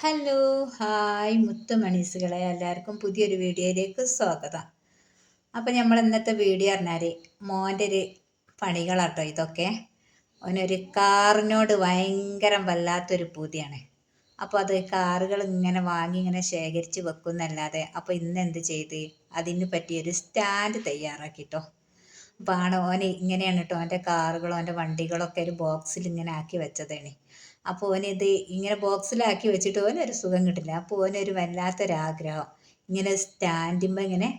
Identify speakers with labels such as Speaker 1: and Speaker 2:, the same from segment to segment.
Speaker 1: Hello, hi മുത്തുമണീസുകളെ, എല്ലാവർക്കും പുതിയൊരു വീഡിയോയിലേക്ക് സ്വാഗതം. അപ്പം നമ്മൾ ഇന്നത്തെ വീഡിയോ പറഞ്ഞാൽ മോൻ്റെ ഒരു പണികളാട്ടോ ഇതൊക്കെ. അവനൊരു കാറിനോട് ഭയങ്കര വല്ലാത്തൊരു പൂതിയാണ്. അപ്പോൾ അത് കാറുകൾ ഇങ്ങനെ വാങ്ങി ഇങ്ങനെ ശേഖരിച്ച് വെക്കുന്നല്ലാതെ അപ്പോൾ ഇന്ന് എന്ത് ചെയ്ത് അതിന് പറ്റിയൊരു സ്റ്റാൻഡ് തയ്യാറാക്കിട്ടോ. അപ്പോൾ ഓന് ഇങ്ങനെയാണ് കേട്ടോ ഓൻ്റെ കാറുകളും ഓൻ്റെ വണ്ടികളൊക്കെ ഒരു ബോക്സിൽ ഇങ്ങനെ ആക്കി വെച്ചതാണ്. അപ്പോൾ ഓനിത് ഇങ്ങനെ ബോക്സിലാക്കി വെച്ചിട്ട് ഓനൊരു സുഖം കിട്ടില്ല. അപ്പോൾ ഓനൊരു വല്ലാത്തൊരാഗ്രഹം ഇങ്ങനെ സ്റ്റാൻഡിന്മേൽ ഇങ്ങനെ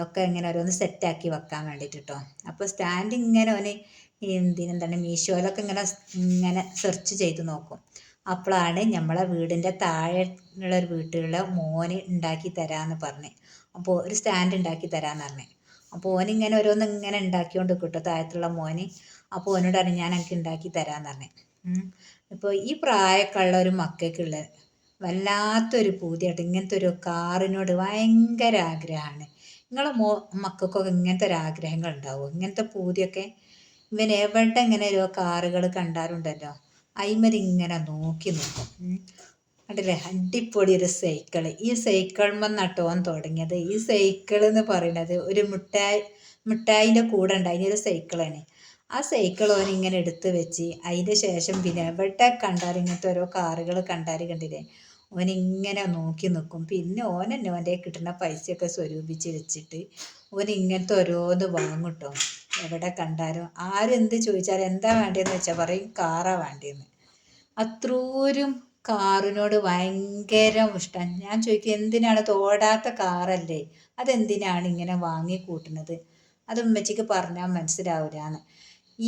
Speaker 1: ഒക്കെ ഇങ്ങനെ ഓരോന്ന് സെറ്റാക്കി വെക്കാൻ വേണ്ടിയിട്ട് കേട്ടോ. അപ്പോൾ സ്റ്റാൻഡ് ഇങ്ങനെ ഓന് എന്താണ് മീഷോയിലൊക്കെ ഇങ്ങനെ ഇങ്ങനെ സെർച്ച് ചെയ്ത് നോക്കും. അപ്പോഴാണ് നമ്മളെ വീടിൻ്റെ താഴെ ഉള്ള ഒരു വീട്ടിലുള്ള മോന് ഉണ്ടാക്കി തരാമെന്ന് പറഞ്ഞ്. അപ്പോൾ ഒരു സ്റ്റാൻഡ് ഉണ്ടാക്കി തരാമെന്ന് പറഞ്ഞ്. അപ്പോൾ ഓനിങ്ങനെ ഓരോന്ന് ഇങ്ങനെ ഉണ്ടാക്കിക്കൊണ്ട് കിട്ടും താഴത്തുള്ള മോന്. അപ്പോൾ ഓനോട് പറഞ്ഞു ഞാൻ എനിക്ക് ഉണ്ടാക്കി തരാമെന്ന് പറഞ്ഞ്. ഇപ്പോൾ ഈ പ്രായമൊക്കെ ഉള്ള ഒരു മക്കൾക്കുള്ള വല്ലാത്തൊരു പൂതിയായിട്ട് ഇങ്ങനത്തെ ഒരു കാറിനോട് ഭയങ്കര ആഗ്രഹമാണ്. നിങ്ങളെ മക്കൾക്കൊക്കെ ഇങ്ങനത്തെ ഒരു ആഗ്രഹങ്ങൾ ഉണ്ടാവും, ഇങ്ങനത്തെ പൂതിയൊക്കെ. ഇവൻ എവിടെ ഇങ്ങനെ ഓരോ കാറുകൾ കണ്ടാലുണ്ടല്ലോ അയിമരിങ്ങനെ നോക്കി നിൽക്കും. കണ്ടില്ലേ, അടിപൊളി ഒരു സൈക്കിള്. ഈ സൈക്കിൾമ നട്ടോൻ തുടങ്ങിയത്. ഈ സൈക്കിൾ എന്ന് പറയുന്നത് ഒരു മിഠായിൻ്റെ കൂടെ ഉണ്ടായിരുന്ന ഒരു സൈക്കിളാണ്. ആ സൈക്കിൾ ഓൻ ഇങ്ങനെ എടുത്ത് വെച്ച് അതിൻ്റെ ശേഷം പിന്നെ എവിടെ കണ്ടാലും ഇങ്ങനത്തെ ഓരോ കാറുകൾ കണ്ടില്ലേ, ഓൻ ഇങ്ങനെ നോക്കി നിൽക്കും. പിന്നെ ഓൻ തന്നെ ഓൻ്റെ കിട്ടുന്ന പൈസയൊക്കെ സ്വരൂപിച്ച് വെച്ചിട്ട് ഓൻ ഇങ്ങനത്തെ ഓരോന്ന് വാങ്ങും കേട്ടോ. എവിടെ കണ്ടാലും ആരും എന്ത് ചോദിച്ചാലും എന്താ വേണ്ടതെന്ന് വെച്ചാൽ പറയും കാറാ വേണ്ടതെന്ന്. അത്രൂരും കാറിനോട് ഭയങ്കര ഇഷ്ടം. ഞാൻ ചോദിക്കും എന്തിനാണ് ഓടാത്ത കാറല്ലേ, അതെന്തിനാണ് ഇങ്ങനെ വാങ്ങി കൂട്ടുന്നത്? അത് ഉമ്മച്ചിക്ക് പറഞ്ഞാൽ മനസ്സിലാവില്ലാന്ന്.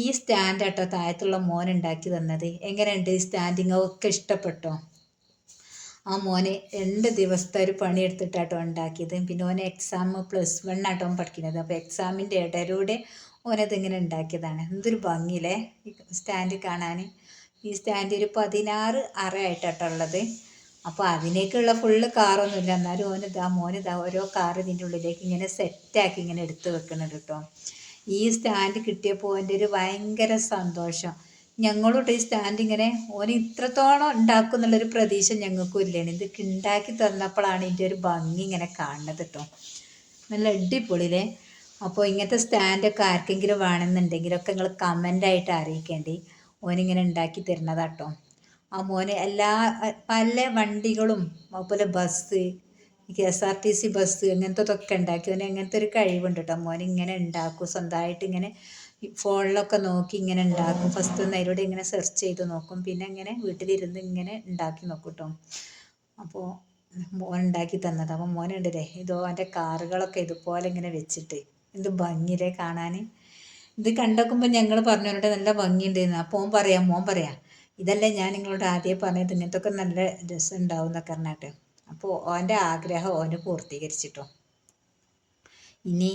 Speaker 1: ഈ സ്റ്റാൻഡ് ആട്ടോ താഴത്തുള്ള മോൻ ഉണ്ടാക്കി തന്നത്. എങ്ങനെയുണ്ട് സ്റ്റാൻഡിങ് ഒക്കെ ഇഷ്ടപ്പെട്ടോ? ആ മോന് 2 ദിവസത്തെ ഒരു പണിയെടുത്തിട്ടാട്ടോ ഉണ്ടാക്കിയത്. പിന്നെ ഓന് എക്സാം +1 ആട്ടോ പഠിക്കുന്നത്. അപ്പോൾ എക്സാമിൻ്റെ ഇടയിലൂടെ ഓനത് ഇങ്ങനെ ഉണ്ടാക്കിയതാണ്. എന്തൊരു ഭംഗിയില്ലേ ഈ സ്റ്റാൻഡ് കാണാൻ. ഈ സ്റ്റാൻഡ് ഒരു 16 അറയായിട്ടാട്ടോ ഉള്ളത്. അപ്പോൾ അതിനേക്കുള്ള ഫുള്ള് കാറൊന്നുമില്ല, എന്നാലും മോനിതാ ഓരോ കാർ ഇതിൻ്റെ ഉള്ളിലേക്ക് ഇങ്ങനെ സെറ്റാക്കി ഇങ്ങനെ എടുത്ത് വെക്കുന്നുണ്ട് കേട്ടോ. ഈ സ്റ്റാൻഡ് കിട്ടിയപ്പോൾ എൻ്റെ ഒരു ഭയങ്കര സന്തോഷം. ഞങ്ങളോട്ട് ഈ സ്റ്റാൻഡ് ഇങ്ങനെ ഓന് ഇത്രത്തോളം ഉണ്ടാക്കും എന്നുള്ളൊരു പ്രതീക്ഷ ഞങ്ങൾക്കും ഇല്ലേണ്. ഇത് ഉണ്ടാക്കി തന്നപ്പോഴാണ് ഇതിൻ്റെ ഒരു ഭംഗി ഇങ്ങനെ കാണുന്നത് കേട്ടോ. നല്ല അടിപൊളിയില്ലേ. അപ്പോൾ ഇങ്ങനത്തെ സ്റ്റാൻഡൊക്കെ ആർക്കെങ്കിലും വേണമെന്നുണ്ടെങ്കിലൊക്കെ നിങ്ങൾ കമൻ്റായിട്ട് അറിയിക്കേണ്ടി. ഓനിങ്ങനെ ഉണ്ടാക്കി തരുന്നതാട്ടോ. ആ മോന് പല വണ്ടികളും അതുപോലെ ബസ്, KSRTC ബസ് അങ്ങനത്തതൊക്കെ ഉണ്ടാക്കി. ഓന് അങ്ങനത്തെ ഒരു കഴിവുണ്ട് കേട്ടോ. മോൻ ഇങ്ങനെ ഉണ്ടാക്കും സ്വന്തമായിട്ട്. ഇങ്ങനെ ഫോണിലൊക്കെ നോക്കി ഇങ്ങനെ ഉണ്ടാക്കും. ഫസ്റ്റ് ഒന്ന് അതിലൂടെ ഇങ്ങനെ സെർച്ച് ചെയ്ത് നോക്കും, പിന്നെ ഇങ്ങനെ വീട്ടിലിരുന്ന് ഇങ്ങനെ ഉണ്ടാക്കി നോക്കും കേട്ടോ. അപ്പോൾ മോൻ ഉണ്ടാക്കി തന്നത്. അപ്പോൾ മോനുണ്ടല്ലേ ഇതോ എൻ്റെ കാറുകളൊക്കെ ഇതുപോലെ ഇങ്ങനെ വെച്ചിട്ട് എന്ത് ഭംഗിയിലേ കാണാൻ. ഇത് കണ്ടോക്കുമ്പോൾ ഞങ്ങൾ പറഞ്ഞവരോട് നല്ല ഭംഗിയുണ്ടെന്ന്. അപ്പോൾ മോൻ പറയാം ഇതല്ലേ ഞാൻ നിങ്ങളോട് ആദ്യം പറഞ്ഞത്, ഇങ്ങനത്തെ ഒക്കെ നല്ല രസം ഉണ്ടാവും എന്നൊക്കെ പറഞ്ഞിട്ട്. അപ്പോൾ ഓൻ്റെ ആഗ്രഹം ഓന് പൂർത്തീകരിച്ചിട്ടോ. ഇനി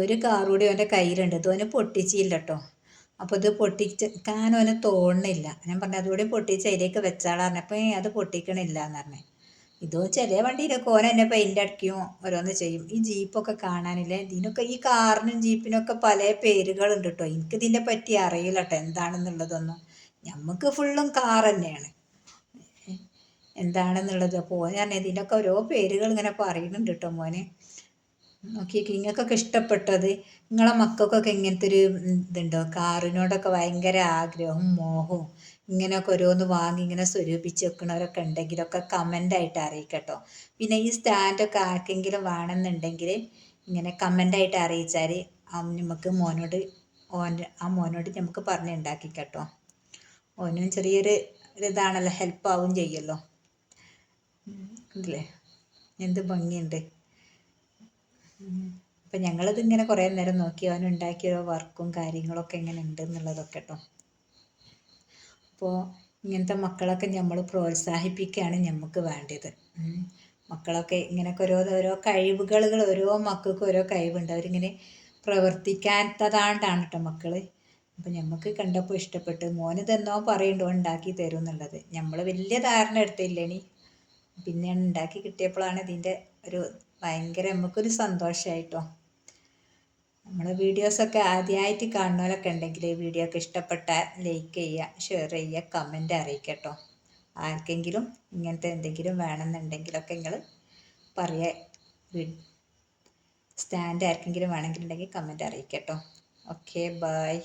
Speaker 1: ഒരു കാറുകൂടി ഓൻ്റെ കയ്യിലുണ്ട്. ഇത് ഓന് പൊട്ടിച്ചില്ല കേട്ടോ. അപ്പോൾ ഇത് പൊട്ടിക്കാൻ ഓന് തോന്നുന്നില്ല. ഞാൻ പറഞ്ഞു അതുകൂടി പൊട്ടിച്ച് അതിലേക്ക് വെച്ചാളാ പറഞ്ഞപ്പോൾ അത് പൊട്ടിക്കണില്ല എന്ന് പറഞ്ഞു. ഇതോ ചില വണ്ടിയിലൊക്കെ ഓൻ തന്നെ പെയിൻ്റ് അടിക്കും, ഓരോന്ന് ചെയ്യും. ഈ ജീപ്പൊക്കെ കാണാനില്ലേ, ഇതിനൊക്കെ ഈ കാറിനും ജീപ്പിനൊക്കെ പല പേരുകളുണ്ട് കേട്ടോ. എനിക്കിതിനെ പറ്റി അറിയില്ല കേട്ടോ എന്താണെന്നുള്ളതൊന്നും. നമുക്ക് ഫുള്ളും കാർ തന്നെയാണ് എന്താണെന്നുള്ളത്. അപ്പോൾ ഓൻ പറഞ്ഞത് ഇതിനൊക്കെ ഓരോ പേരുകൾ ഇങ്ങനെ പറയുന്നുണ്ട് കേട്ടോ മോന്. നോക്കിയൊക്കെ നിങ്ങൾക്കൊക്കെ ഇഷ്ടപ്പെട്ടത്, നിങ്ങളെ മക്കൾക്കൊക്കെ ഇങ്ങനത്തെ ഒരു ഇതുണ്ടോ, കാറിനോടൊക്കെ ഭയങ്കര ആഗ്രഹവും മോഹവും ഇങ്ങനെയൊക്കെ ഓരോന്ന് വാങ്ങി ഇങ്ങനെ സ്വരൂപിച്ച് വെക്കണവരൊക്കെ ഉണ്ടെങ്കിലൊക്കെ കമൻ്റായിട്ട് അറിയിക്കട്ടോ. പിന്നെ ഈ സ്റ്റാൻഡൊക്കെ ആർക്കെങ്കിലും വേണമെന്നുണ്ടെങ്കിൽ ഇങ്ങനെ കമൻ്റായിട്ട് അറിയിച്ചാൽ നമുക്ക് ആ മോനോട് നമുക്ക് പറഞ്ഞുണ്ടാക്കിക്കട്ടോ. ഓനും ചെറിയൊരു ഇതാണല്ലോ, ഹെൽപ്പാവും ചെയ്യുമല്ലോ. ഇല്ലേ, എന്ത് ഭംഗിയുണ്ട്. അപ്പം ഞങ്ങളിത് ഇങ്ങനെ കുറേ നേരം നോക്കി അവനുണ്ടാക്കിയ വർക്കും കാര്യങ്ങളൊക്കെ എങ്ങനെ ഉണ്ട് എന്നുള്ളതൊക്കെ കേട്ടോ. അപ്പോൾ ഇങ്ങനത്തെ മക്കളൊക്കെ നമ്മൾ പ്രോത്സാഹിപ്പിക്കുകയാണ് നമുക്ക് വേണ്ടത്. മക്കളൊക്കെ ഇങ്ങനെയൊക്കെ ഓരോ കഴിവുകൾ, ഓരോ മക്കൾക്കും ഓരോ കഴിവുണ്ട്. അവരിങ്ങനെ പ്രവർത്തിക്കാത്തതാണ്ടാണ് കേട്ടോ മക്കൾ. അപ്പം നമുക്ക് കണ്ടപ്പോൾ ഇഷ്ടപ്പെട്ട്. മോന് തന്നോ പറയുന്നുണ്ടോ ഉണ്ടാക്കി തരും എന്നുള്ളത്. നമ്മൾ വലിയ ധാരണ എടുത്തില്ലേനി, പിന്നെ ഉണ്ടാക്കി കിട്ടിയപ്പോഴാണ് ഇതിൻ്റെ ഒരു ഭയങ്കര നമുക്കൊരു സന്തോഷമായിട്ടോ. നമ്മളെ വീഡിയോസൊക്കെ ആദ്യമായിട്ട് കാണുന്നവരൊക്കെ ഉണ്ടെങ്കിൽ വീഡിയോ ഒക്കെ ഇഷ്ടപ്പെട്ടാൽ ലൈക്ക് ചെയ്യുക, ഷെയർ ചെയ്യുക, കമൻ്റ് അറിയിക്കട്ടോ. ആർക്കെങ്കിലും ഇങ്ങനത്തെ എന്തെങ്കിലും വേണമെന്നുണ്ടെങ്കിലൊക്കെ നിങ്ങൾ പറയുക. സ്റ്റാൻഡ് ആർക്കെങ്കിലും വേണമെങ്കിലുണ്ടെങ്കിൽ കമൻറ്റ് അറിയിക്കട്ടോ. Okay, by.